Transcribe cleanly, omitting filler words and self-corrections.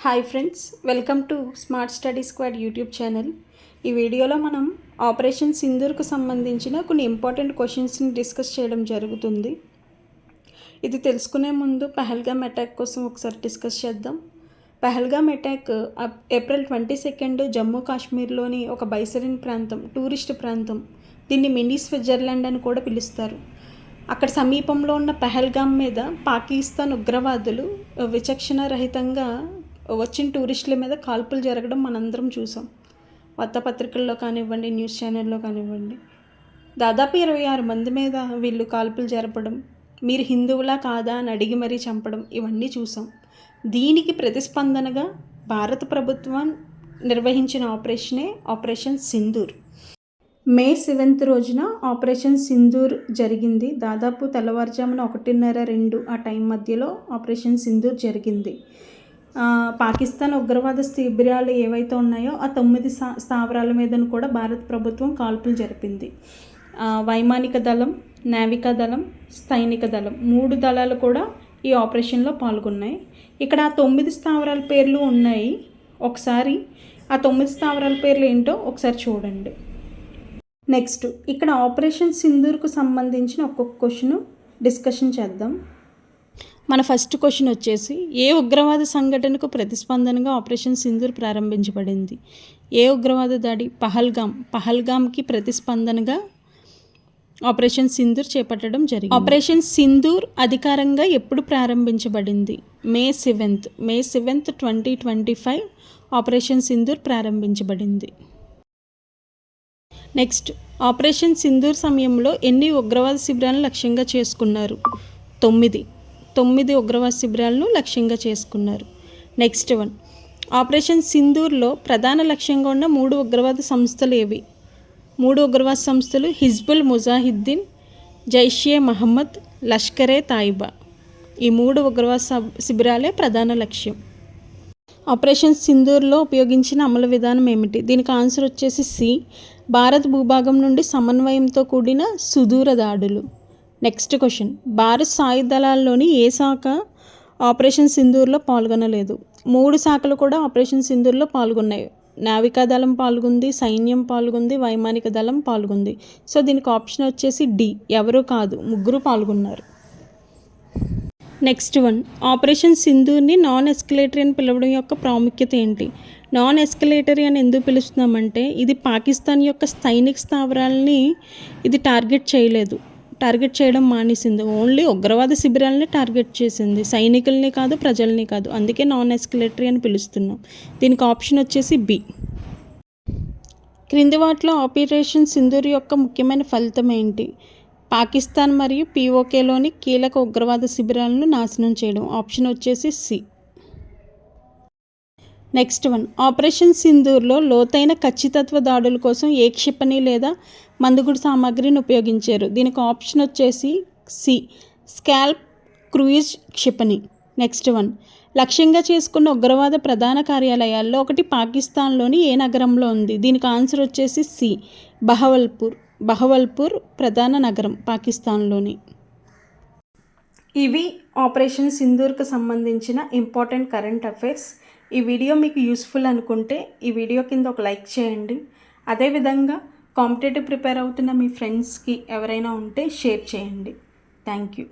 Hi friends, welcome to smart study squad YouTube channel. ఈ వీడియోలో మనం ఆపరేషన్ సింధూర్కు సంబంధించిన కొన్ని ఇంపార్టెంట్ క్వశ్చన్స్ని డిస్కస్ చేయడం జరుగుతుంది. ఇది తెలుసుకునే ముందు పహల్గామ్ అటాక్ కోసం ఒకసారి డిస్కస్ చేద్దాం. పహల్గామ్ అటాక్ ఏప్రిల్ 22 జమ్మూ కాశ్మీర్లోని ఒక బైసరిన్ ప్రాంతం, టూరిస్ట్ ప్రాంతం. దీన్ని మినీ స్విట్జర్లాండ్ అని కూడా పిలుస్తారు. అక్కడ సమీపంలో ఉన్న పహల్గామ్ మీద పాకిస్తాన్ ఉగ్రవాదులు విచక్షణ రహితంగా వచ్చిన టూరిస్టుల మీద కాల్పులు జరగడం మనందరం చూసాం. వార్తాపత్రికల్లో కానివ్వండి, న్యూస్ ఛానల్లో కానివ్వండి. దాదాపు 26 మంది మీద వీళ్ళు కాల్పులు జరపడం, మీరు హిందువులా కాదా అని అడిగి మరీ చంపడం, ఇవన్నీ చూసాం. దీనికి ప్రతిస్పందనగా భారత ప్రభుత్వం నిర్వహించిన ఆపరేషనే ఆపరేషన్ సింధూర్. మే 7 రోజున ఆపరేషన్ సింధూర్ జరిగింది. దాదాపు తెల్లవారుజామున 1:30-2 ఆ టైం మధ్యలో ఆపరేషన్ సింధూర్ జరిగింది. పాకిస్తాన్ ఉగ్రవాద శిబిరాలు ఏవైతే ఉన్నాయో ఆ 9 స్థావరాల మీదను కూడా భారత ప్రభుత్వం కాల్పులు జరిపింది. వైమానిక దళం, నావికా దళం, సైనిక దళం 3 దళాలు కూడా ఈ ఆపరేషన్లో పాల్గొన్నాయి. ఇక్కడ ఆ 9 స్థావరాల పేర్లు ఉన్నాయి. ఒకసారి ఆ 9 స్థావరాల పేర్లు ఏంటో ఒకసారి చూడండి. నెక్స్ట్, ఇక్కడ ఆపరేషన్ సింధూర్కు సంబంధించిన ఒక్కొక్క క్వశ్చన్ డిస్కషన్ చేద్దాం. మన ఫస్ట్ క్వశ్చన్ వచ్చేసి, ఏ ఉగ్రవాద సంఘటనకు ప్రతిస్పందనగా ఆపరేషన్ సింధూర్ ప్రారంభించబడింది? ఏ ఉగ్రవాద దాడి? పహల్గామ్కి ప్రతిస్పందనగా ఆపరేషన్ సింధూర్ చేపట్టడం జరిగింది. ఆపరేషన్ సింధూర్ అధికారంగా ఎప్పుడు ప్రారంభించబడింది? మే 7, 2025 ఆపరేషన్ సింధూర్ ప్రారంభించబడింది. నెక్స్ట్, ఆపరేషన్ సింధూర్ సమయంలో ఎన్ని ఉగ్రవాద శిబిరాలను లక్ష్యంగా చేసుకున్నారు? 9 ఉగ్రవాద శిబిరాలను లక్ష్యంగా చేసుకున్నారు. నెక్స్ట్ వన్, ఆపరేషన్ సింధూర్లో ప్రధాన లక్ష్యంగా ఉన్న 3 ఉగ్రవాద సంస్థలు ఏవి? 3 ఉగ్రవాద సంస్థలు హిజ్బుల్ ముజాహిద్దీన్, జైషే మహమ్మద్, లష్కరే తాయిబా. ఈ 3 ఉగ్రవాద శిబిరాలే ప్రధాన లక్ష్యం. ఆపరేషన్ సింధూర్లో ఉపయోగించిన అమలు విధానం ఏమిటి? దీనికి ఆన్సర్ వచ్చేసి సి, భారత్ భూభాగం నుండి సమన్వయంతో కూడిన సుదూర దాడులు. నెక్స్ట్ క్వశ్చన్, భారత్ సాయుధ దళాల్లోని ఏ శాఖ ఆపరేషన్ సింధూర్లో పాల్గొనలేదు? 3 శాఖలు కూడా ఆపరేషన్ సింధూర్లో పాల్గొన్నాయి. నావికా దళం పాల్గొంది, సైన్యం పాల్గొంది, వైమానిక దళం పాల్గొంది. సో దీనికి ఆప్షన్ వచ్చేసి డి, ఎవరు కాదు, 3 పాల్గొన్నారు. నెక్స్ట్ వన్, ఆపరేషన్ సింధూర్ని నాన్ ఎస్కలేటరీ అని పిలవడం యొక్క ప్రాముఖ్యత ఏంటి? నాన్ ఎస్కలేటరీ అని ఎందుకు పిలుస్తున్నామంటే, ఇది పాకిస్తాన్ యొక్క సైనిక స్థావరాలని ఇది టార్గెట్ చేయడం మానేసింది. ఓన్లీ ఉగ్రవాద శిబిరాలని టార్గెట్ చేసింది, సైనికుల్ని కాదు, ప్రజల్ని కాదు. అందుకే నాన్ ఎస్కలేటరీ అని పిలుస్తున్నాం. దీనికి ఆప్షన్ వచ్చేసి బి. క్రింది వాటిలో ఆపరేషన్ సింధూర్ యొక్క ముఖ్యమైన ఫలితం ఏంటి? పాకిస్తాన్ మరియు పిఓకేలోని కీలక ఉగ్రవాద శిబిరాలను నాశనం చేయడం. ఆప్షన్ వచ్చేసి సి. నెక్స్ట్ వన్, ఆపరేషన్ సింధూర్లో లోతైన ఖచ్చితత్వ దాడుల కోసం ఏ క్షిపణి లేదా మందుగుడు సామాగ్రిని ఉపయోగించారు? దీనికి ఆప్షన్ వచ్చేసి సి, స్కాల్ప్ క్రూయిజ్ క్షిపణి. నెక్స్ట్ వన్, లక్ష్యంగా చేసుకున్న ఉగ్రవాద ప్రధాన కార్యాలయాల్లో ఒకటి పాకిస్తాన్లోని ఏ నగరంలో ఉంది? దీనికి ఆన్సర్ వచ్చేసి సి, బహవల్పూర్ ప్రధాన నగరం పాకిస్తాన్లోని. ఇవి ఆపరేషన్ సింధూర్కు సంబంధించిన ఇంపార్టెంట్ కరెంట్ అఫైర్స్. ఈ వీడియో మీకు యూస్ఫుల్ అనుకుంటే ఈ వీడియో కింద ఒక లైక్ చేయండి. అదేవిధంగా కాంపిటేటివ్ ప్రిపేర్ అవుతున్న మీ ఫ్రెండ్స్కి ఎవరైనా ఉంటే షేర్ చేయండి. Thank you.